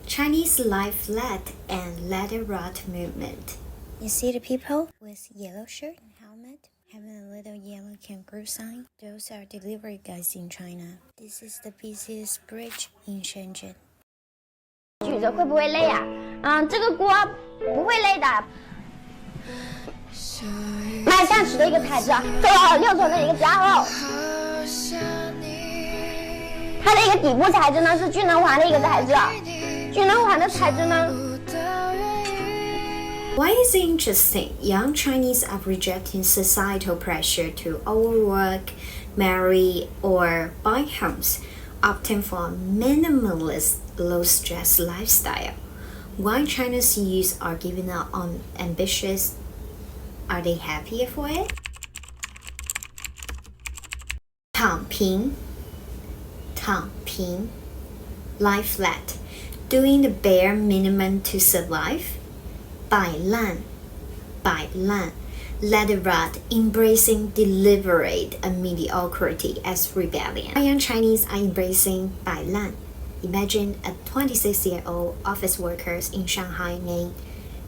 Chinese lie flat and let it rot movement. You see the people with yellow shirt and helmet having a little yellow kangaroo sign? Those are delivery guys in China. This is the busiest bridge in Shenzhen. 举着会不会累啊？这个锅不会累的。蛮像吃的一个材质啊，走右手的一个加厚。它的一个底部材质呢是聚能环的一个材质，聚能环的材质呢。Why is it interesting? Young Chinese are rejecting societal pressure to overwork, marry, or buy homes, opting for a minimalist, low-stress lifestyle. Why China's youth are giving up on ambitious? Are they happier for it? 躺平 lie flat, doing the bare minimum to survive. Bai Lan, let it rot, embracing deliberate mediocrity as rebellion. Young Chinese are embracing Bai Lan. Imagine a 26-year-old office worker in Shanghai named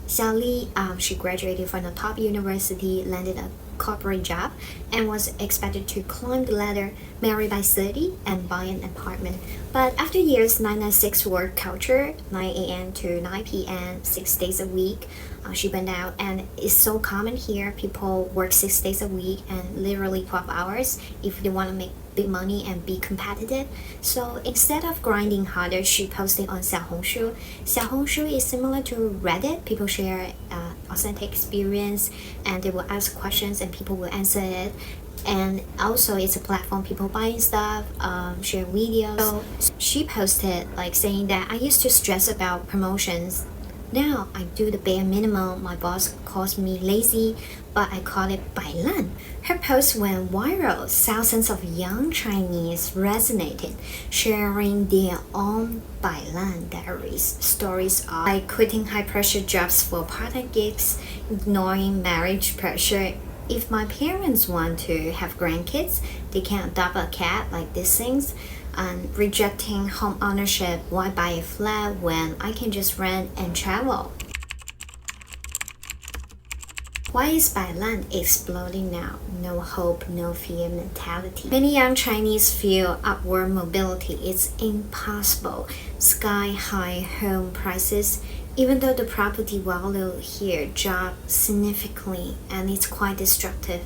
Xiaoli. She graduated from a top university, landed a corporate job, and was expected to climb the ladder, marry by 30, and buy an apartment. But after years 996 work culture, 9 a.m. to 9 p.m., 6 days a week, she went out, and it's so common here. People work 6 days a week and literally 12 hours if they want to make big money and be competitive. So instead of grinding harder, she posted on Xiaohongshu. Xiaohongshu is similar to Reddit. People share authentic experience, and they will ask questions and people will answer it. And also it's a platform people buying stuff, share videos. So she posted like saying that I used to stress about promotions. Now I do the bare minimum. My boss calls me lazy, but I call it Bai Lan. Her post went viral. Thousands of young Chinese resonated, sharing their own Bai Lan diaries. Stories of like quitting high-pressure jobs for part-time gigs, ignoring marriage pressure. If my parents want to have grandkids, they can adopt a cat like these things. And rejecting home ownership, why buy a flat when I can just rent and travel? Why is Bai Lan exploding now? No hope, no fear mentality. Many young Chinese feel upward mobility is impossible. Sky-high home prices, even though the property value here dropped significantly and it's quite destructive,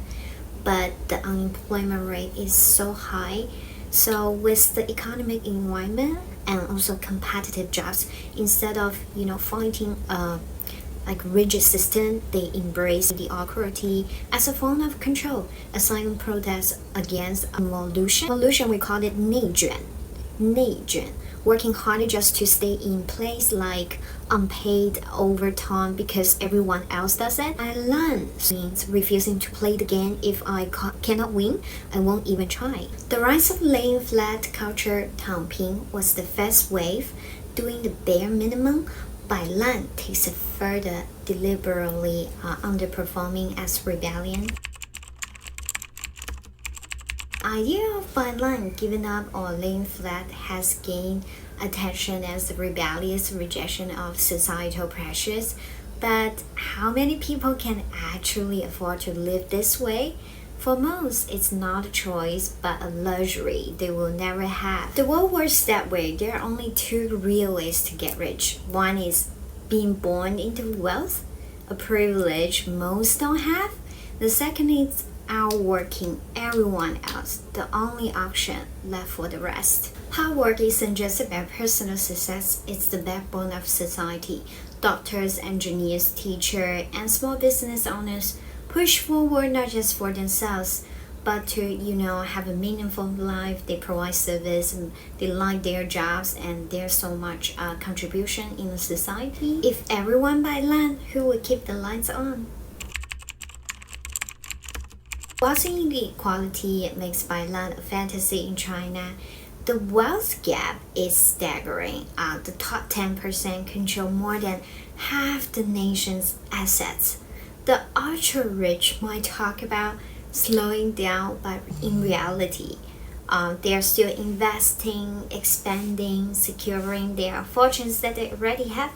but the unemployment rate is so high. So with the economic environment and also competitive jobs, instead of fighting like rigid system, they embrace mediocrity as a form of control, a silent protest against evolution. Evolution, we call it 内卷, working harder just to stay in place, like unpaid overtime because everyone else does it. Bailan means refusing to play the game. If I cannot win, I won't even try. The rise of laying flat culture, 躺平, was the first wave, doing the bare minimum. Bailan takes it further, deliberately underperforming as rebellion. Idea of Bailan giving up or laying flat has gained attention as the rebellious rejection of societal pressures, but how many people can actually afford to live this way? For most, it's not a choice but a luxury they will never have. The world works that way. There are only two real ways to get rich. One is being born into wealth, a privilege most don't have. The second is outworking everyone else, the only option left for the rest. Hard work isn't just about personal success, it's the backbone of society. Doctors, engineers, teachers, and small business owners push forward not just for themselves, but to have a meaningful life. They provide service, and they like their jobs, and there's so much contribution in the society. If everyone buy land, who will keep the lights on? Wealth inequality makes Bai Lan a fantasy in China. The wealth gap is staggering. The top 10% control more than half the nation's assets. The ultra-rich might talk about slowing down, but in reality, They are still investing, expanding, securing their fortunes that they already have.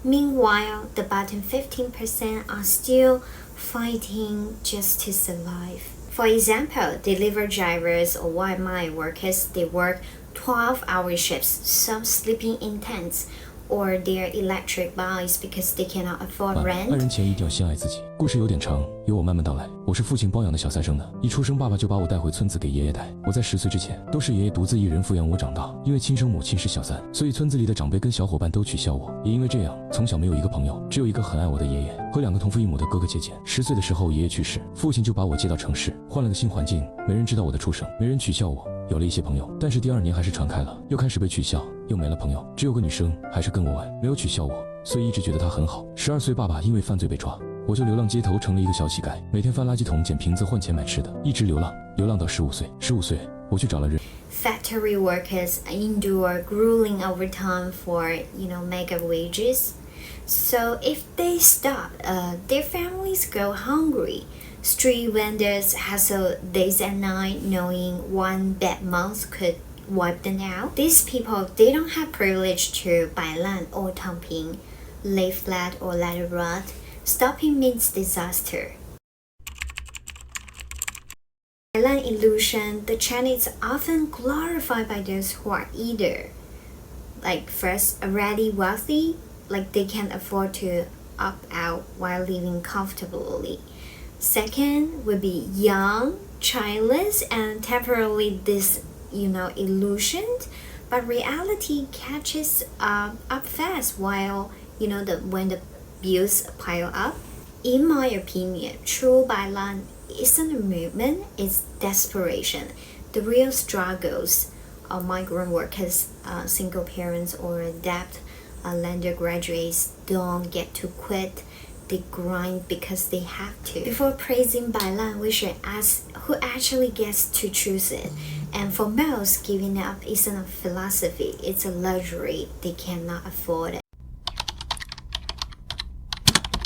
Meanwhile, the bottom 15% are still fighting just to survive. For example, delivery drivers or white mile workers, they work 12-hour shifts, some sleeping in tents, or their electric bikes because they cannot afford 二 rent. 人前一定要先爱自己。故事有点长，由我慢慢道来。我是父亲包养的小三生的，一出生爸爸就把我带回村子给爷爷带。我在10岁之前都是爷爷独自一人抚养我长大。因为亲生母亲是小三，所以村子里的长辈跟小伙伴都取笑我。也因为这样，从小没有一个朋友，只有一个很爱我的爷爷和2个同父异母的哥哥姐姐。10岁的时候，爷爷去世，父亲就把我接到城市，换了个新环境，没人知道我的出生，没人取笑我。有了一些朋友，但是第2年还是传开了，又开始被取笑，又没了朋友。只有个女生还是跟我玩，没有取笑我，所以一直觉得她很好。12岁，爸爸因为犯罪被抓，我就流浪街头，成了一个小乞丐，每天翻垃圾桶捡瓶子换钱买吃的，一直流浪到15岁。15岁，我去找了人。Factory workers endure grueling overtime for, mega wages. So if they stop, their families go hungry. Street vendors hustle days and nights knowing one bad month could wipe them out. These people, they don't have privilege to Bailan or Tangping, lay flat or let it rot. Stopping means disaster. Bailan illusion, the Chinese often glorified by those who are either, first, already wealthy, like they can afford to opt out while living comfortably. Second would be young, childless, and temporarily illusioned, but reality catches up fast while when the bills pile up. In my opinion, true Bailan isn't a movement, it's desperation. The real struggles of migrant workers, single parents, or debt lender graduates don't get to quit. They grind because they have to. Before praising Bailan, we should ask who actually gets to choose it. And for most, giving up isn't a philosophy, it's a luxury. They cannot afford it.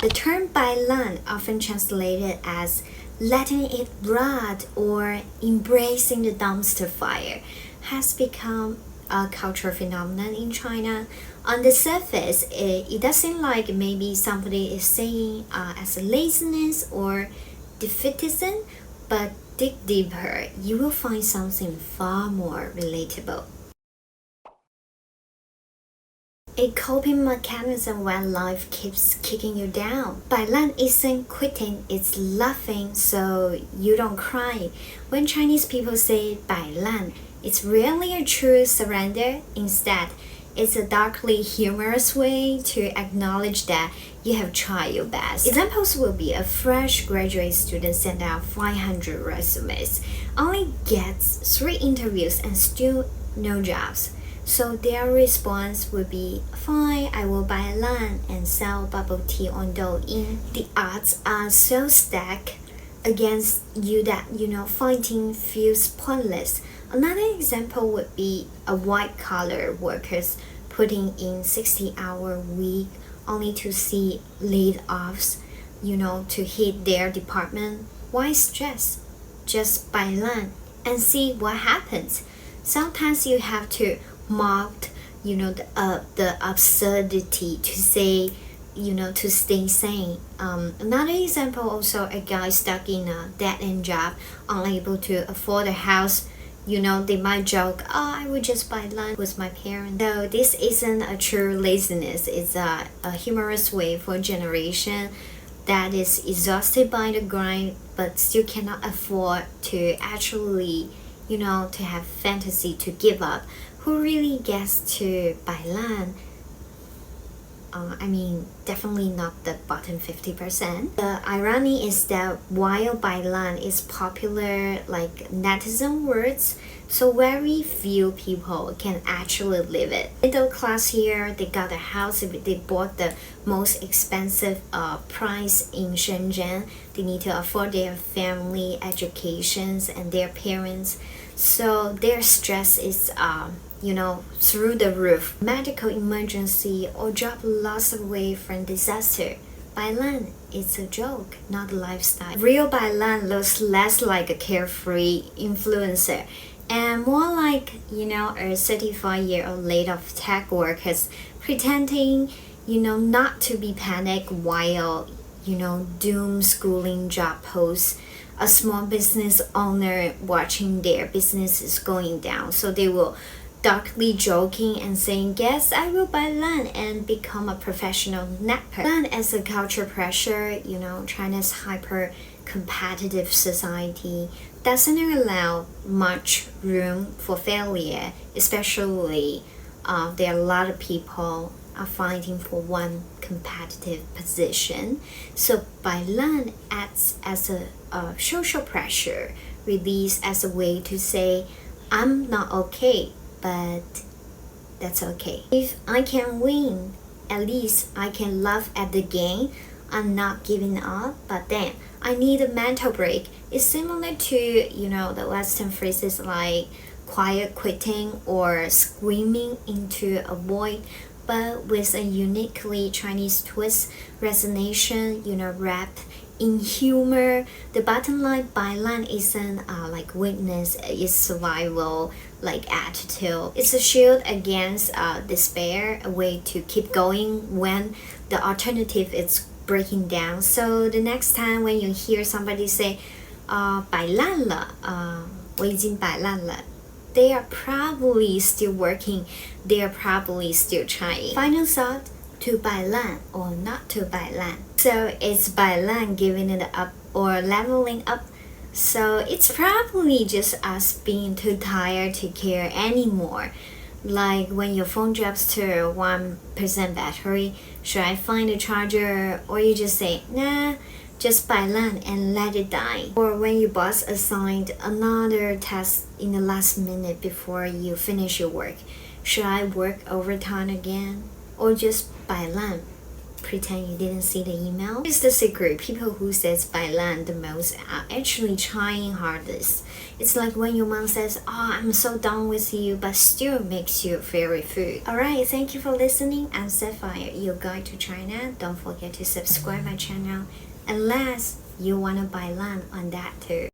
The term Bailan, often translated as letting it rot or embracing the dumpster fire, has become a cultural phenomenon in China. On the surface, it does seem like maybe somebody is saying as a laziness or defeatism, but dig deeper, you will find something far more relatable. A coping mechanism when life keeps kicking you down. Bailan isn't quitting, it's laughing so you don't cry. When Chinese people say Bailan, it's really a true surrender. Instead, it's a darkly humorous way to acknowledge that you have tried your best. Examples will be a fresh graduate student sent out 500 resumes, only gets 3 interviews and still no jobs. So their response would be, fine, I will buy land and sell bubble tea on Douyin. The odds are so stacked against you that, fighting feels pointless. Another example would be a white-collar workers putting in 60-hour week only to see laid-offs, to hit their department. Why stress? Just Bailan and see what happens. Sometimes you have to mock, the absurdity to say, to stay sane. Another example also, a guy stuck in a dead-end job, unable to afford a house. They might joke, I would just buy land with my parents. So this isn't a true laziness. It's a humorous way for a generation that is exhausted by the grind but still cannot afford to actually, to have fantasy to give up. Who really gets to Bailan? Definitely not the bottom 50%. The irony is that while Bailan is popular like netizen words, so very few people can actually live it. Middle class here, they got a house, they bought the most expensive price in Shenzhen. They need to afford their family educations and their parents. So their stress is through the roof. Medical emergency or job loss away from disaster. Bailan is a joke, not a lifestyle. Real Bailan looks less like a carefree influencer and more like, a 35-year-old laid off tech workers pretending, not to be panicked while, doom schooling job posts. A small business owner watching their businesses going down, so they will darkly joking and saying, "Guess I will buy land and become a professional napper." Land as a culture pressure, China's hyper competitive society doesn't allow much room for failure, especially there are a lot of people are fighting for one competitive position. So Bailan acts as a social pressure release, as a way to say, I'm not okay, but that's okay. If I can win, at least I can laugh at the game. I'm not giving up, but then I need a mental break. It's similar to, the Western phrases like quiet quitting or screaming into a void, but with a uniquely Chinese twist, resignation, wrapped in humor. The bottom line, Bailan isn't like weakness, it's survival like attitude. It's a shield against despair, a way to keep going when the alternative is breaking down. So the next time when you hear somebody say 摆烂了 我已经摆烂了 they are probably still working, they are probably still trying. Final thought, to 摆烂 or not to 摆烂. So it's 摆烂giving it up or leveling up. So it's probably just us being too tired to care anymore. Like when your phone drops to 1% battery, should I find a charger? Or you just say, nah, just 摆烂 and let it die. Or when your boss assigned another task in the last minute before you finish your work, should I work overtime again? Or just 摆烂, pretend you didn't see the email? Here's the secret, people who says 摆烂 the most are actually trying hardest. It's like when your mom says, I'm so done with you, but still makes you very food. Alright, thank you for listening. I'm Sapphire, your guide to China. Don't forget to subscribe my channel unless you wanna 摆烂 on that too.